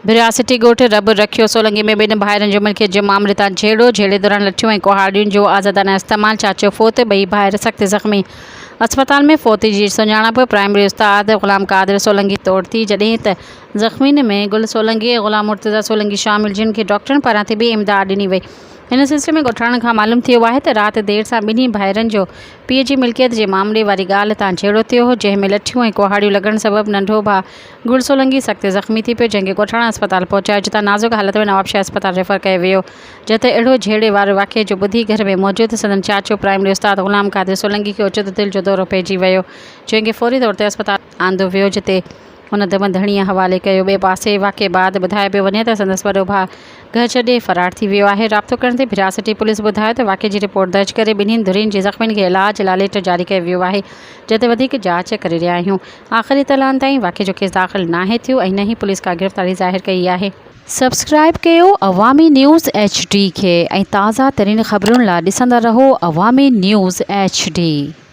बिरासती ॻोठ रब रखियो सोलंगी में ॿिनि भाइरनि जो मिल्कियत जो मामले तां झेड़े दौरान लठियूं ऐं कुहाड़ियुनि जो आज़ादाना इस्तेमालु, चाचो फोत, ॿई भाइर सख़्त ज़ख़्मी। अस्पताल में फोती जी सुञाणप प्राइमरी उस्ताद ग़ुलाम क़ादिर सोलंगी तौर थी, जॾहिं त ज़ख़्मीन में गुल सोलंगी ऐं ग़ुलाम मुर्तज़ा सोलंगी शामिल, जिन खे डॉक्टरनि पारां तिबी इमदाद ॾिनी वई। हिन सिलसिले में ॻोठाणनि खां मालूम थियो आहे त राति देर सां ॿिन्ही भाइरनि जो पीउ जी मिल्कियत जे मामले वारी ॻाल्हि तां झेड़ो थियो हो, जंहिं में लठियूं ऐं कुहाड़ियूं लॻण सबबि नंढो भाउ गुल सोलंगी सख़्त ज़ख़्मी थी पियो, जंहिंखे ॻोठाणा अस्पताल पहुचायो, जितां नाज़ुक हालत में नवाबशाह अस्पताल रेफर कयो वियो। जिते अहिड़ो झेड़े वारे वाक़िए जो ॿुधी घर में मौजूदु संदन चाचो प्राइमरी उस्ताद ग़ुलाम क़ादिर सोलंगी खे ओचितो दिलि जो दौरो पइजी वियो, जंहिंखे फौरी तौर ते अस्पताल आंदो वियो, जिते हुन दम धणीअ हवाले कयो। ॿिए पासे वाक़िए बाद ॿुधाए पियो वञे त संदसि वॾो भाउ घर छॾे फ़रार थी वियो आहे। राब्तो करण ते बिरासती पुलिस ॿुधायो त वाक़िए जी रिपोर्ट दर्ज करे ॿिन्हिनि धुरियुनि जे ज़ख़्मियुनि खे इलाज लाइ लेटर जारी कयो वियो आहे, जिते वधीक जांच करे रहिया आहियूं। आख़िरी तलान ताईं वाक़िए जो केस दाख़िल नाहे थियो ऐं न ई पुलिस का गिरफ़्तारी ज़ाहिर कई आहे। सब्सक्राइब कयो अवामी न्यूज़ HD खे ऐं ताज़ा तरीन ख़बरुनि लाइ ॾिसंदा रहो अवामी न्यूज़ HD।